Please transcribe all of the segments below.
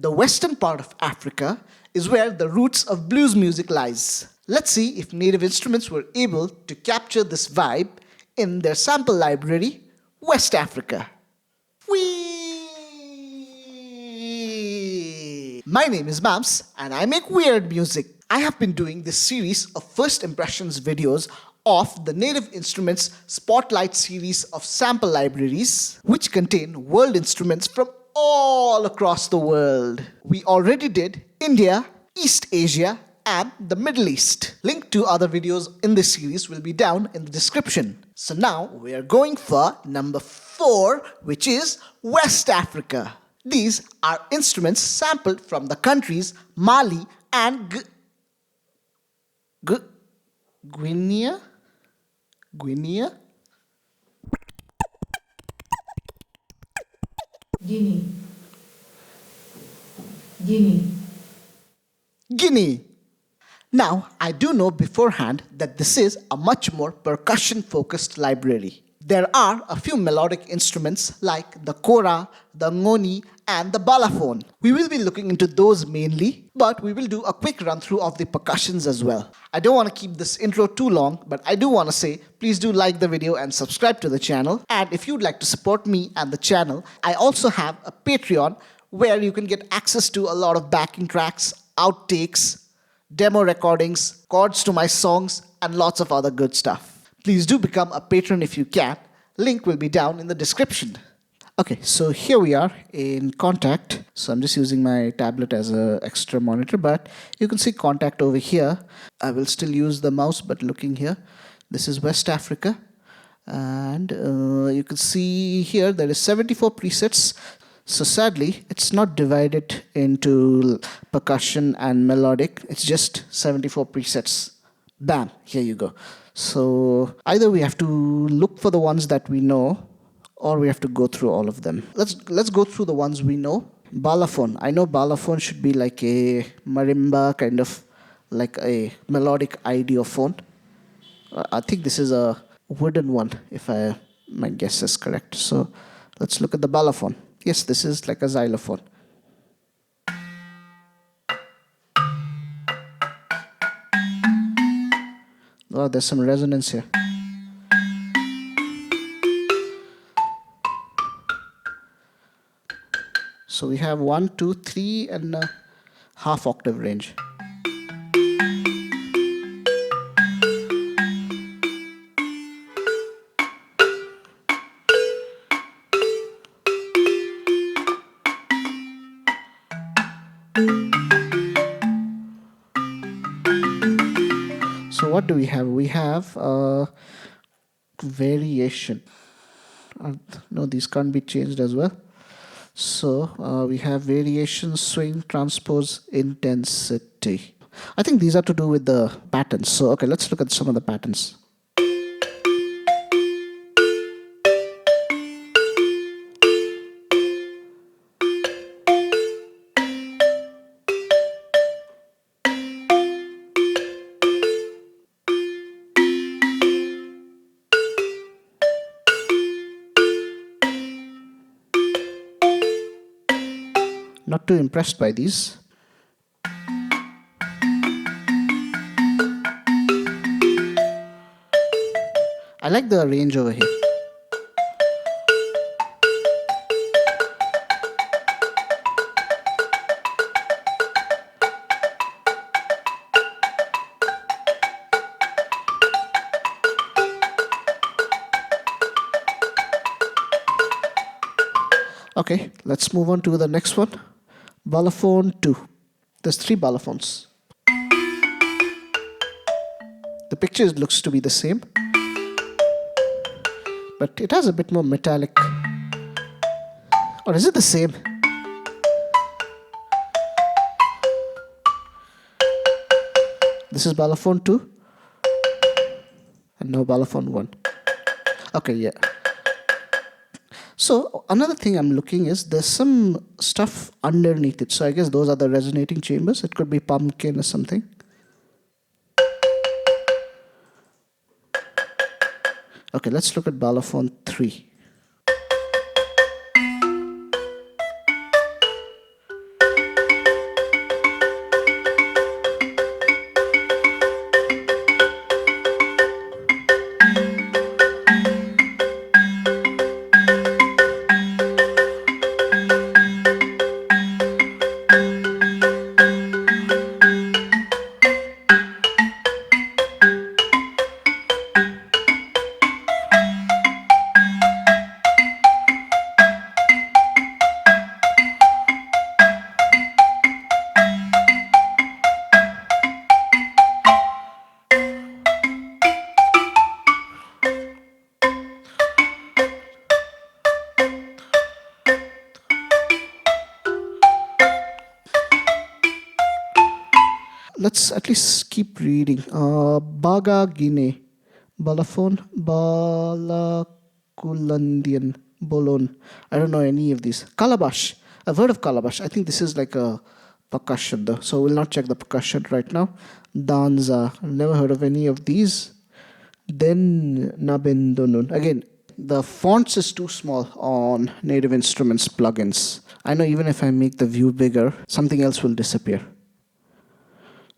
The western part of Africa is where the roots of blues music lies. Let's see if native instruments were able to capture this vibe in their sample library, West Africa. Whee! My name is Mams and I make weird music. I have been doing this series of first impressions videos of the native instruments spotlight series of sample libraries which contain world instruments from all across the world. We already did India, East Asia, and the Middle East. Link to other videos in this series will be down in the description. So now we are going for number 4, which is West Africa. These are instruments sampled from the countries Mali and Guinea? Guinea. Guinea. Now, I do know beforehand that this is a much more percussion-focused library. There are a few melodic instruments like the Kora, the Ngoni, and the Balafon. We will be looking into those mainly, but we will do a quick run-through of the percussions as well. I don't want to keep this intro too long, but I do want to say, please do like the video and subscribe to the channel. And if you'd like to support me and the channel, I also have a Patreon where you can get access to a lot of backing tracks, outtakes, demo recordings, chords to my songs, and lots of other good stuff. Please do become a patron if you can. Link will be down in the description. Okay, so here we are in Kontakt. So I'm just using my tablet as an extra monitor, but you can see Kontakt over here. I will still use the mouse, but looking here, this is West Africa. And you can see here there is 74 presets. So sadly, it's not divided into percussion and melodic. It's just 74 presets. Bam, here you go. So either we have to look for the ones that we know, or we have to go through all of them. Let's go through the ones we know. Balafon. I know Balafon should be like a marimba, kind of like a melodic idiophone. I think this is a wooden one, if my guess is correct. So let's look at the Balafon. Yes, this is like a xylophone. Oh, there's some resonance here. So we have 1, 2, 3 and a half octave range. So what do we have? We have a variation. No, these can't be changed as well. So we have variation, swing, transpose, intensity. I think these are to do with the patterns. So okay, let's look at some of the patterns. Not too impressed by these. I like the range over here. Okay, let's move on to the next one. Balafon 2. There's 3 balafons. The picture looks to be the same, but it has a bit more metallic. Or is it the same? This is Balafon 2 and now Balafon 1. Okay, yeah. So another thing I'm looking is there's some stuff underneath it. So I guess those are the resonating chambers. It could be pumpkin or something. Okay, let's look at Balafon 3. Let's at least keep reading. Baga Guinea, Balafon, Balakulandian, Bolon. I don't know any of these. Calabash. I've heard of Calabash. I think this is like a percussion though. So we'll not check the percussion right now. Danza. Never heard of any of these. Then Nabendunun. Again, the fonts is too small on Native Instruments plugins. I know even if I make the view bigger, something else will disappear.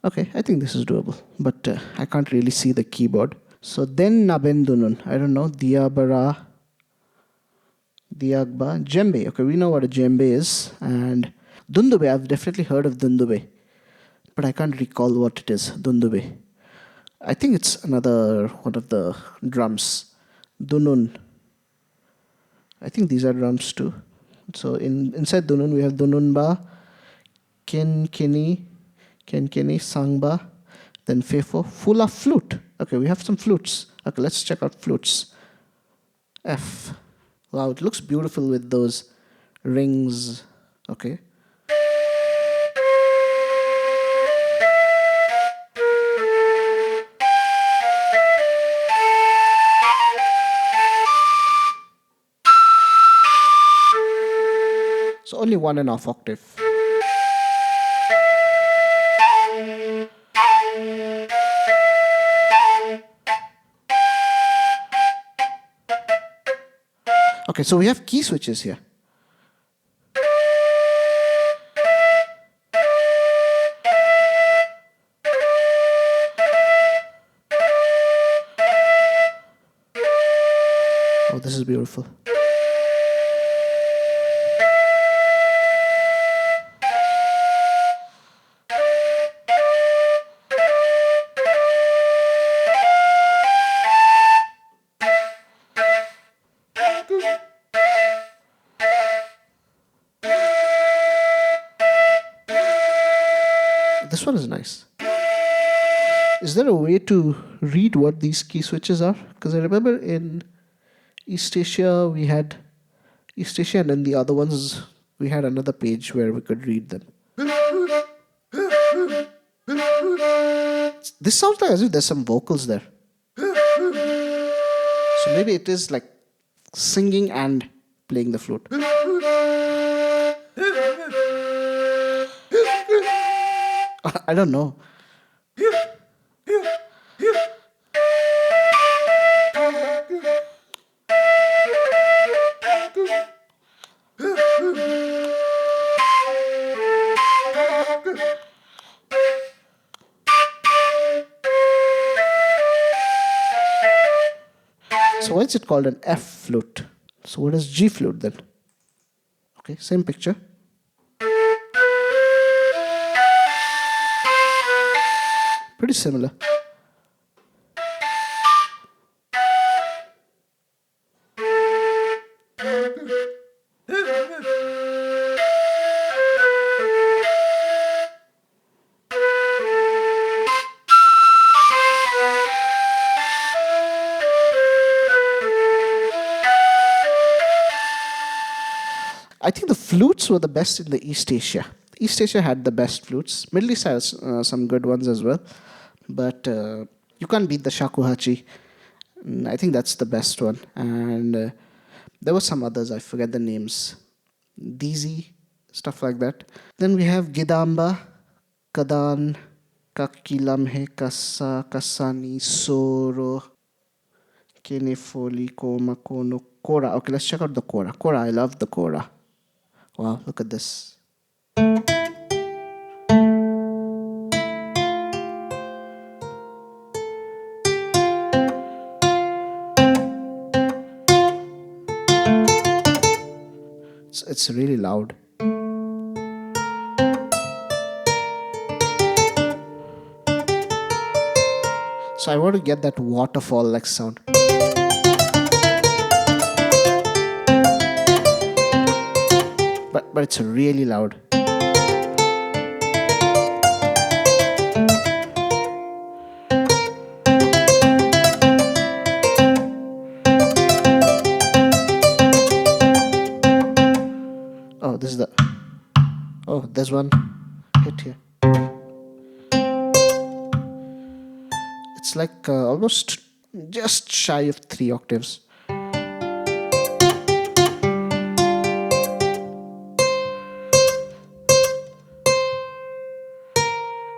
Okay, I think this is doable, but I can't really see the keyboard. So then Nabendunun. I don't know. Diabara, Diagba, Djembe. Okay, we know what a djembe is. And Dundube, I've definitely heard of Dundube, but I can't recall what it is. Dundube. I think it's another one of the drums. Dunun. I think these are drums too. So inside Dunun we have Dununba, Kenkeni, Sangba, then Fefo, Fula Flute. Okay, we have some flutes. Okay, let's check out flutes. F. Wow, it looks beautiful with those rings. Okay. So only 1.5 octave. Okay, so we have key switches here. Oh, this is beautiful. This one is nice. Is there a way to read what these key switches are? Because I remember in East Asia we had East Asia, and then the other ones we had another page where we could read them. This sounds like as if there's some vocals there. So maybe it is like singing and playing the flute. I don't know. So why is it called an F flute? So what is G flute then? Okay, same picture. Pretty similar. I think the flutes were the best in the East Asia. East Asia had the best flutes. Middle East has some good ones as well. But you can't beat the shakuhachi. I think that's the best one. And there were some others, I forget the names. Dizi, stuff like that. Then we have Gidamba, Kadan, Kakilamhe, Kasa, Kasani, Soro, Kenefoli, Koma, Kono, Kora. Okay, let's check out the Kora. Kora, I love the Kora. Wow, look at this. It's really loud. So I want to get that waterfall like sound. But it's really loud. Oh, this is the... Oh, there's one hit here. It's like almost just shy of 3 octaves.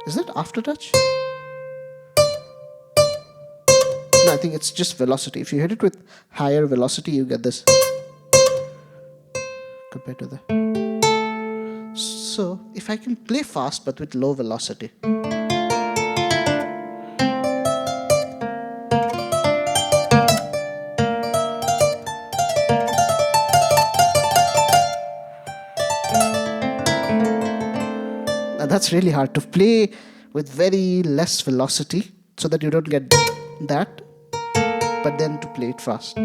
Is that aftertouch? No, I think it's just velocity. If you hit it with higher velocity, you get this compared to the. So if I can play fast but with low velocity. Now that's really hard to play with very less velocity so that you don't get that, but then to play it fast.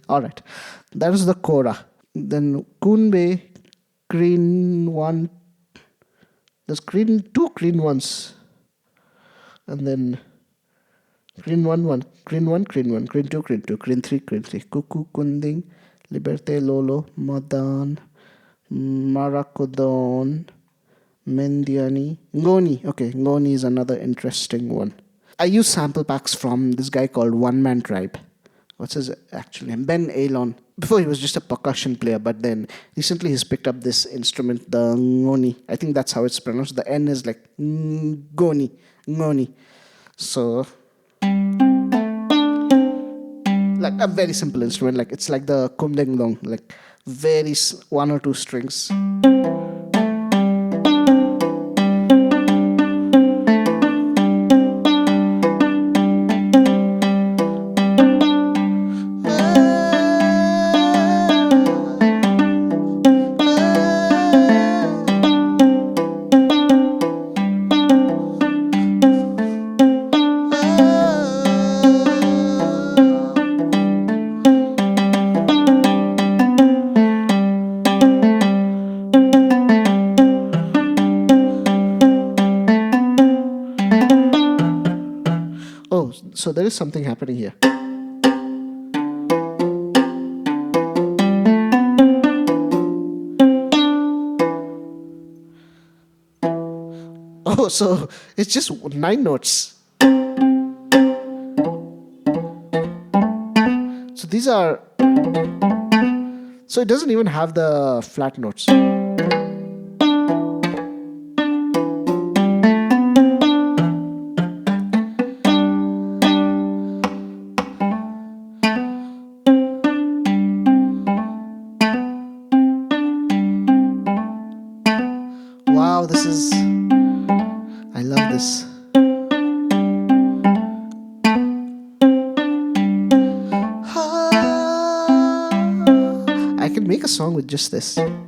All right, that is the Kora. Then Kunbe, Krin 1. There's Krin 2 Krin 1s. And then Krin 1 1, Krin 1, Krin 1, Krin 2, Krin 2, Krin 3, Krin 3. Kuku Kunding, Liberte Lolo, Madan, Marakodon, Mendiani, Ngoni. Okay, Ngoni is another interesting one. I use sample packs from this guy called One Man Tribe. What's his actual name? Ben Alon. Before he was just a percussion player, but then recently he's picked up this instrument, the Ngoni. I think that's how it's pronounced. The N is like Ngoni, Ngoni. So, like a very simple instrument. Like it's like the kumdeng dong, like very 1 or 2 strings. Oh, so there is something happening here. Oh, so it's just 9 notes. So these are. So it doesn't even have the flat notes. Wow, this is. I love this. I can make a song with just this. And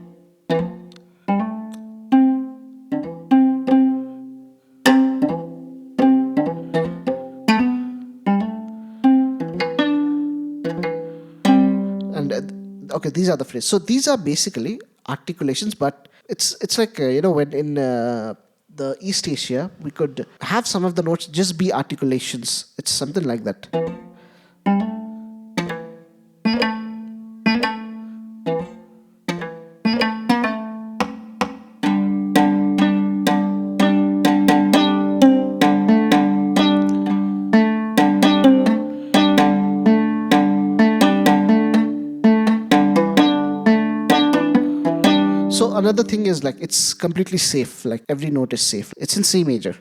okay, these are the phrases. So these are basically articulations, but it's like when in the East Asia we could have some of the notes just be articulations. It's something like that. So another thing is like it's completely safe. Like every note is safe. It's in C major.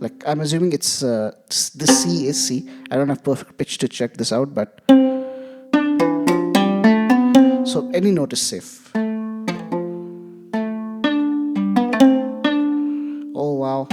Like I'm assuming it's the C is C. I don't have perfect pitch to check this out, but so any note is safe. Oh wow.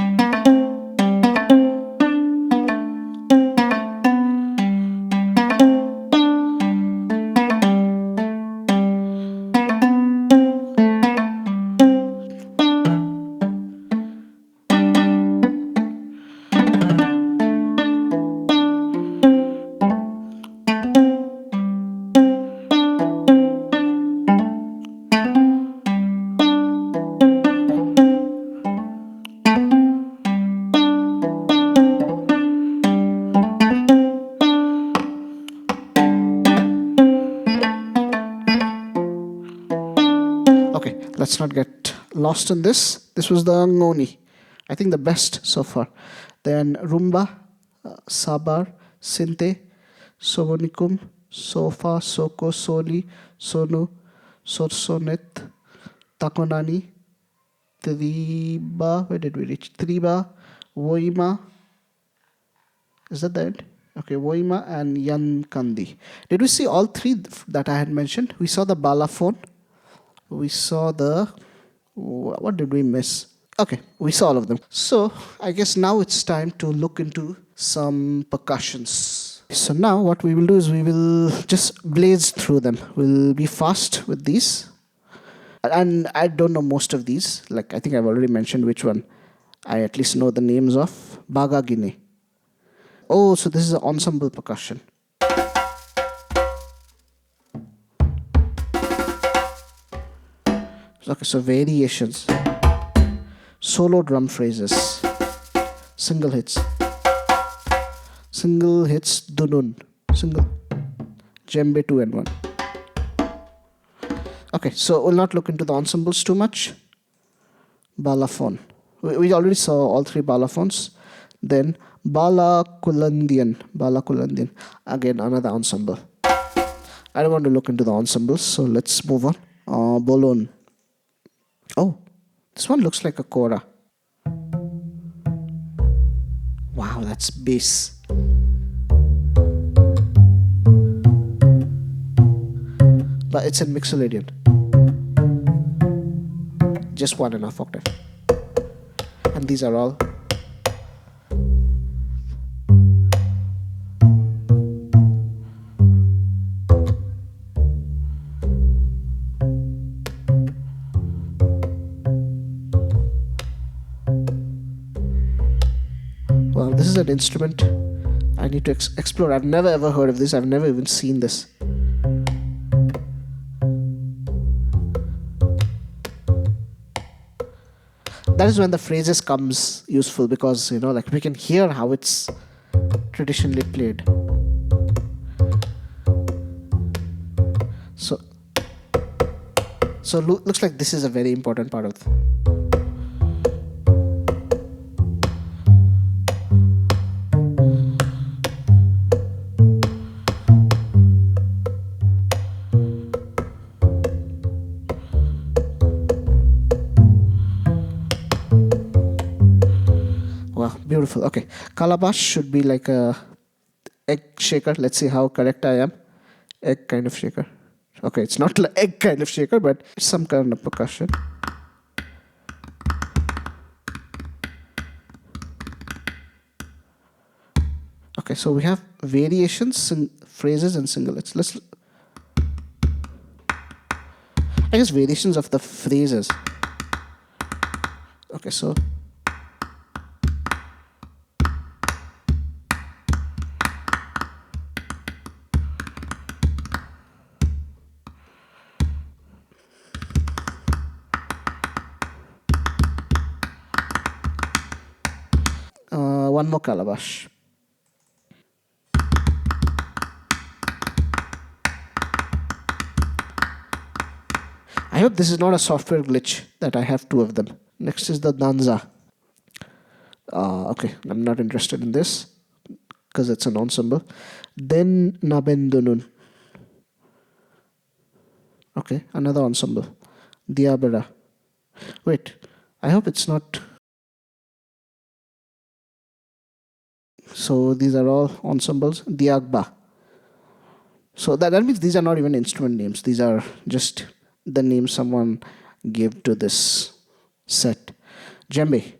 Okay, let's not get lost in this. This was the Ngoni. I think the best so far. Then rumba, sabar, sinte, sobonikum, sofa, soko, soli, sonu, sorsonet, takonani, triba. Where did we reach? Triba, woima. Is that the end? Okay, woima and yankandi. Did we see all three that I had mentioned? We saw the balafon. We saw the. What did we miss? Okay, we saw all of them. So I guess now it's time to look into some percussions. So now what we will do is we will just blaze through them. We'll be fast with these. And I don't know most of these. Like I think I've already mentioned which one I at least know the names of. Bagagine. Oh, so this is an ensemble percussion. Okay, so variations. Solo drum phrases. Single hits. Single hits, Dunun. Single. Djembe 2 and 1. Okay, so we'll not look into the ensembles too much. Balafon. We already saw all three balafons. Then Balakulandian. Balakulandian. Again, another ensemble. I don't want to look into the ensembles, so let's move on. Bolon. Oh, this one looks like a Kora. Wow, that's bass. But it's in Mixolydian. Just 1.5 octave. And these are all. Wow, this is an instrument I need to explore. I've never ever heard of this. I've never even seen this. That is when the phrases comes useful because, like we can hear how it's traditionally played. So looks like this is a very important part of Wow, beautiful. Okay, calabash should be like a egg shaker. Let's see how correct I am. Egg kind of shaker. Okay, it's not like egg kind of shaker, but it's some kind of percussion. Okay, so we have variations, phrases, and singlets. I guess variations of the phrases. Okay, so. One more calabash. I hope this is not a software glitch that I have two of them. Next is the danza. Okay, I'm not interested in this because it's an ensemble. Then Dunun. Okay, another ensemble. Diabera. Wait, I hope it's not. So these are all ensembles. Diagba. So that means these are not even instrument names. These are just the names someone gave to this set. Djembe.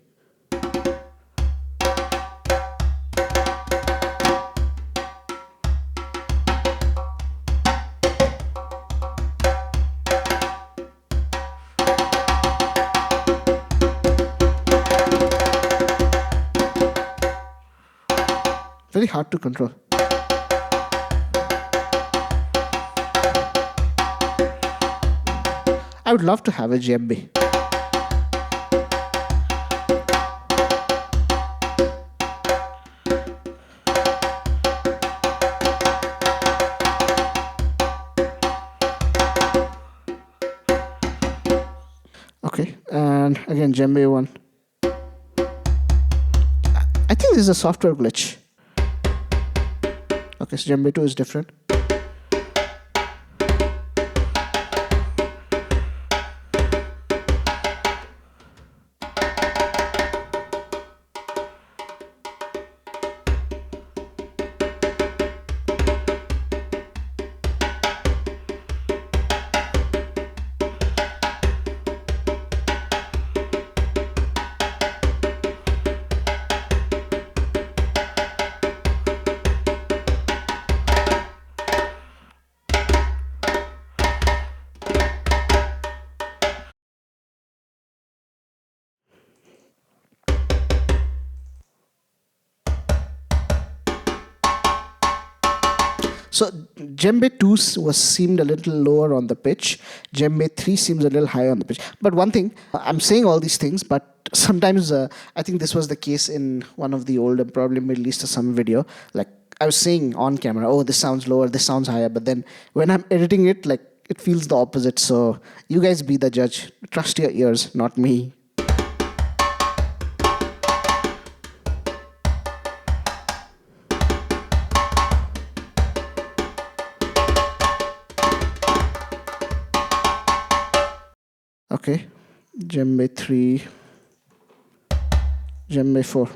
Very hard to control. I would love to have a djembe. Okay, and again Djembe 1. I think this is a software glitch. Okay, so Djembe 2 is different. So Djembe 2 was seemed a little lower on the pitch. Djembe 3 seems a little higher on the pitch. But one thing, I'm saying all these things, but sometimes I think this was the case in one of the older, probably Middle East or some video. Like I was saying on camera, oh, this sounds lower, this sounds higher. But then when I'm editing it, like it feels the opposite. So you guys be the judge. Trust your ears, not me. Okay, Djembe 3, Djembe 4.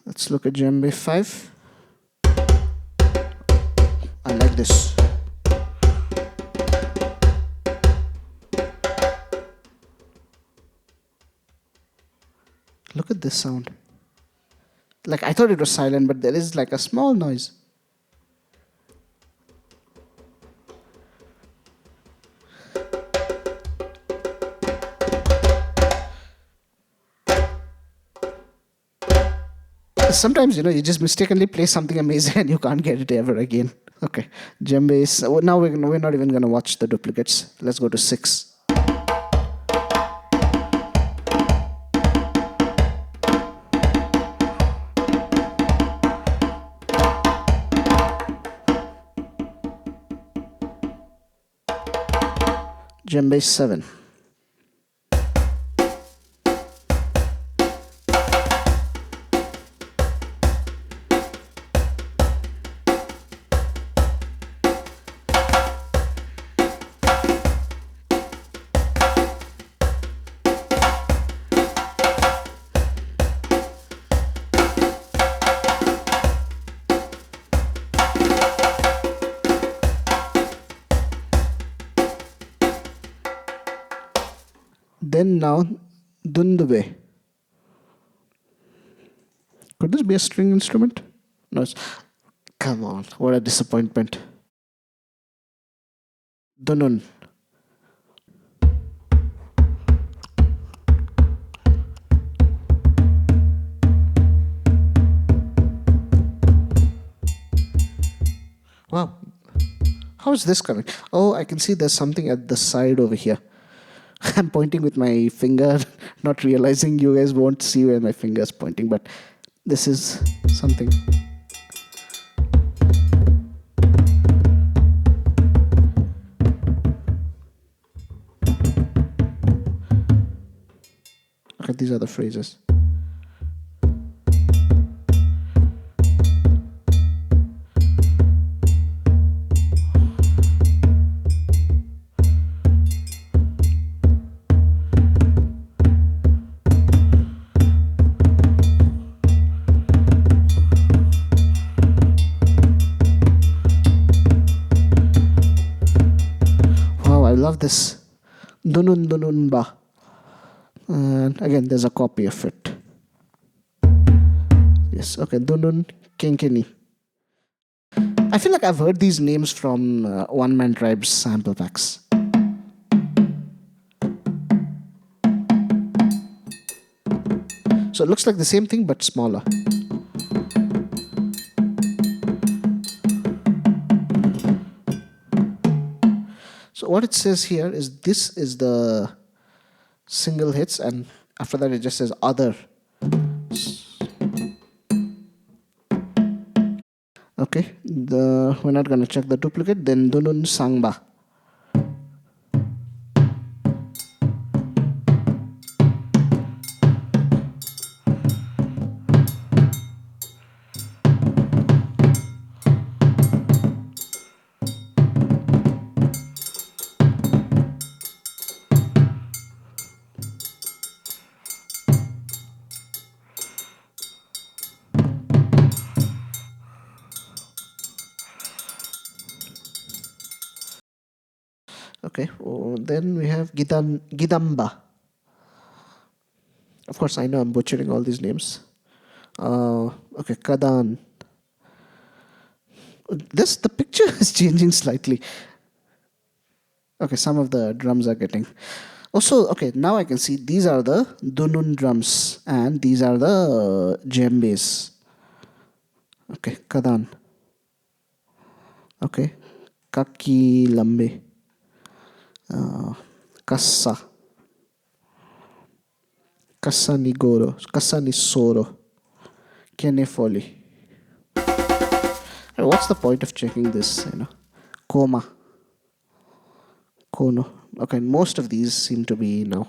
Let's look at Djembe 5. I like this. Look at this sound. Like I thought it was silent, but there is like a small noise. Sometimes, you just mistakenly play something amazing and you can't get it ever again. Okay, Djembe is, now we're not even going to watch the duplicates. Let's go to 6. Djembe 7. Then now, Dundube. Could this be a string instrument? No, come on, what a disappointment. Dunun. Wow. How is this coming? Oh, I can see there's something at the side over here. I'm pointing with my finger, not realizing you guys won't see where my finger is pointing, but this is something. Okay, these are the phrases. I love this. Dunun Dunun Ba. And again, there's a copy of it. Yes, okay, Dunun Kenkeni. I feel like I've heard these names from One Man Tribe's sample packs. So it looks like the same thing but smaller. So what it says here is this is the single hits, and after that it just says other. Okay, we're not gonna check the duplicate. Then Dunun Sangba. Okay, then we have Gidamba. Of course, I know I'm butchering all these names. Okay, Kadan. The picture is changing slightly. Okay, some of the drums are getting. Also, okay, now I can see these are the Dunun drums and these are the Djembes. Okay, Kadan. Okay, Kaki Lambe. Kassa. Kassa Nigoro. Kassa Nisoro. Kenefoli. What's the point of checking this? Koma. Kono. Okay, most of these seem to be now.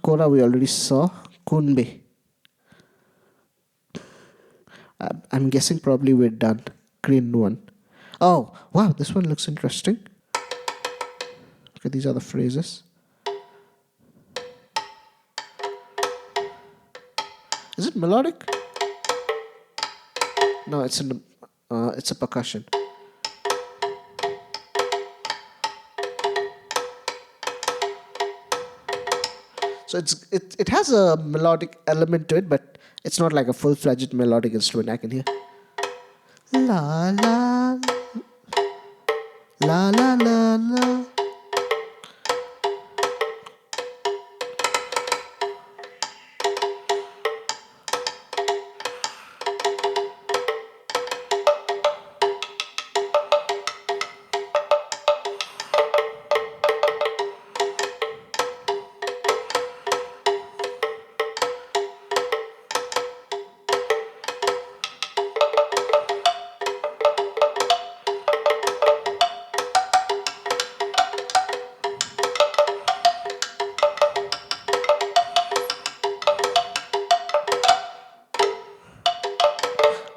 Kora we already saw. Kunbe. I'm guessing probably we're done. Krin one. Oh, wow, this one looks interesting. Okay, these are the phrases. Is it melodic? No, it's a percussion. So it has a melodic element to it, but it's not like a full-fledged melodic instrument. I can hear la la la la la la.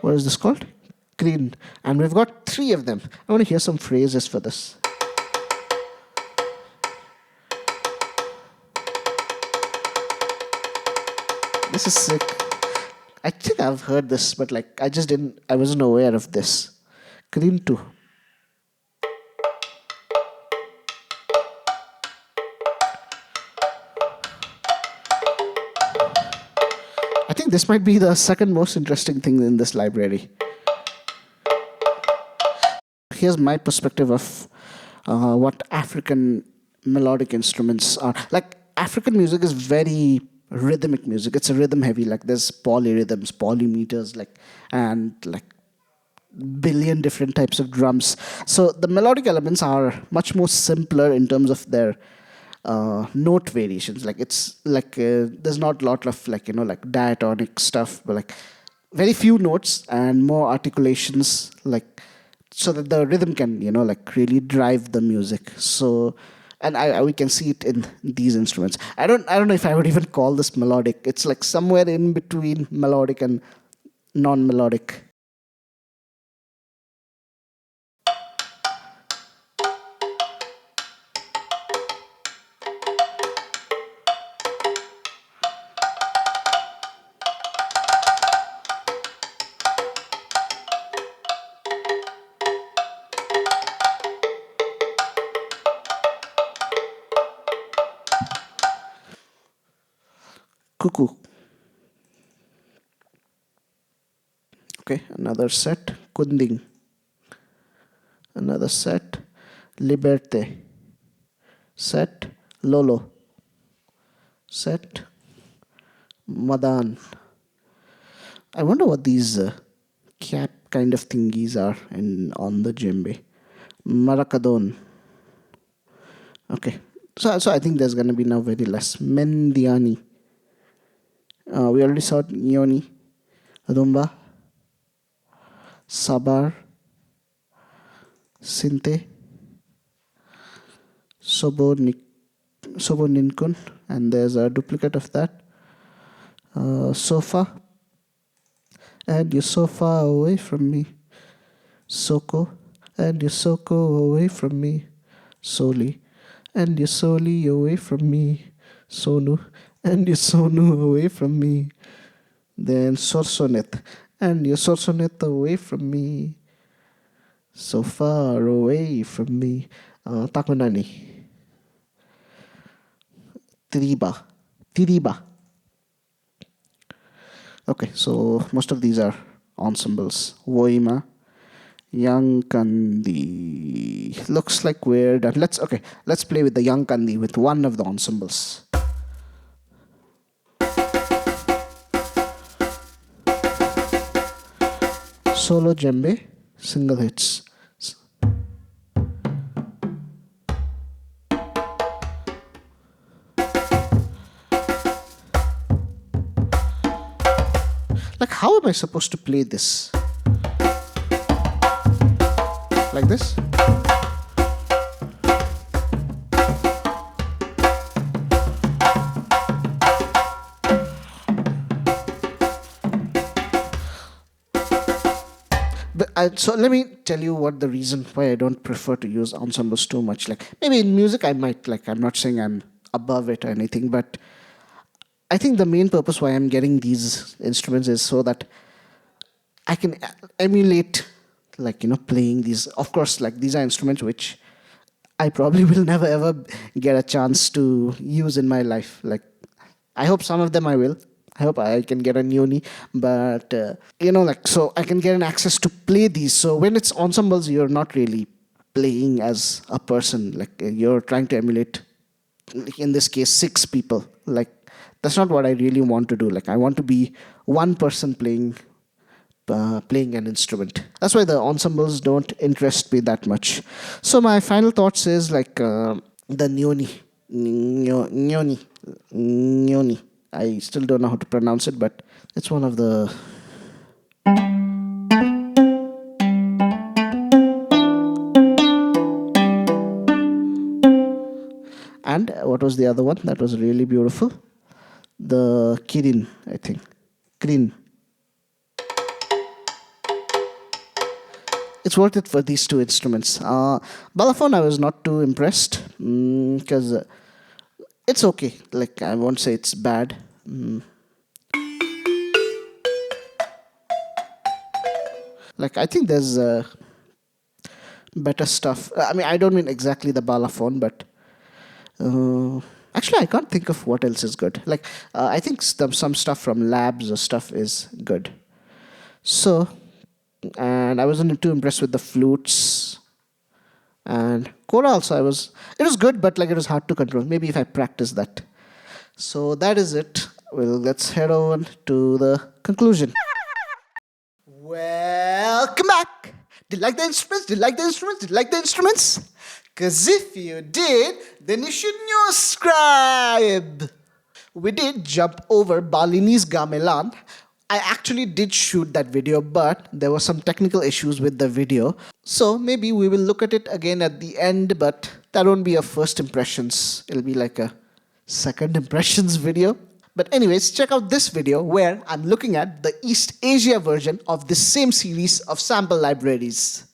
What is this called? Krin. And we've got 3 of them. I want to hear some phrases for this. This is sick. I think I've heard this, but like I wasn't aware of this. Krin 2. I think this might be the second most interesting thing in this library. Here's my perspective of what African melodic instruments are. Like, African music is very rhythmic music. It's a rhythm heavy. Like, there's polyrhythms, polymeters, and billion different types of drums. So the melodic elements are much more simpler in terms of their note variations. Like, it's like there's not a lot of like diatonic stuff, but like very few notes and more articulations, like so that the rhythm can like really drive the music. So and we can see it in these instruments. I don't know if I would even call this melodic. It's like somewhere in between melodic and non-melodic. Cuckoo. Okay, another set. Kunding. Another set. Liberte. Set. Lolo. Set. Madan. I wonder what these cap kind of thingies are on the djembe. Marakadon. Okay. So I think there's gonna be now very less. Mendiani. We already saw Ngoni. Rumba. Sabar, Sinte, Sobo Ninkun, and there's a duplicate of that. Sofa, and you're so far away from me. Soko, and you're so away from me. Soli, and you're solely away from me. Sonu, and you're Sonu away from me. Then Sorsonet, and you're Sorsonet away from me. So far away from me. Takunani. Tiriba. Tiriba. Okay, so most of these are ensembles. Woima. Young Kandi. Looks like weird. And let's play with the Young Kandi with one of the ensembles. Solo Djembe, single hits. Like, how am I supposed to play this? Like this? So let me tell you what the reason why I don't prefer to use ensembles too much. Like, maybe in music I might, like, I'm not saying I'm above it or anything, but I think the main purpose why I'm getting these instruments is so that I can emulate, like, playing these. Of course, like, these are instruments which I probably will never ever get a chance to use in my life. Like, I hope some of them I will. I hope I can get a Ngoni, but like, so I can get an access to play these. So when it's ensembles, you're not really playing as a person. Like, you're trying to emulate, like, in this case, 6 people. Like, that's not what I really want to do. Like, I want to be one person playing an instrument. That's why the ensembles don't interest me that much. So my final thoughts is, like, the Ngoni. Ngoni. I still don't know how to pronounce it, but it's one of the... And what was the other one that was really beautiful? The Krin, I think. Krin. It's worth it for these 2 instruments. Balafon, I was not too impressed because it's okay. Like, I won't say it's bad. Like, I think there's better stuff. I mean, I don't mean exactly the Balafon, but actually, I can't think of what else is good. Like, I think some stuff from Labs or stuff is good. So, and I wasn't too impressed with the flutes. And Kora also, it was good, but, like, it was hard to control. Maybe if I practice that. So that is it. Well, let's head on to the conclusion. Welcome back. Did you like the instruments? Did you like the instruments? Did you like the instruments? Because if you did, then you should subscribe. We did jump over Balinese gamelan. I actually did shoot that video, but there were some technical issues with the video. So maybe we will look at it again at the end, but that won't be a first impressions. It'll be like a second impressions video. But anyways, check out this video where I'm looking at the East Asia version of this same series of sample libraries.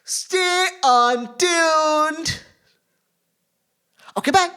Stay untuned. Okay, bye.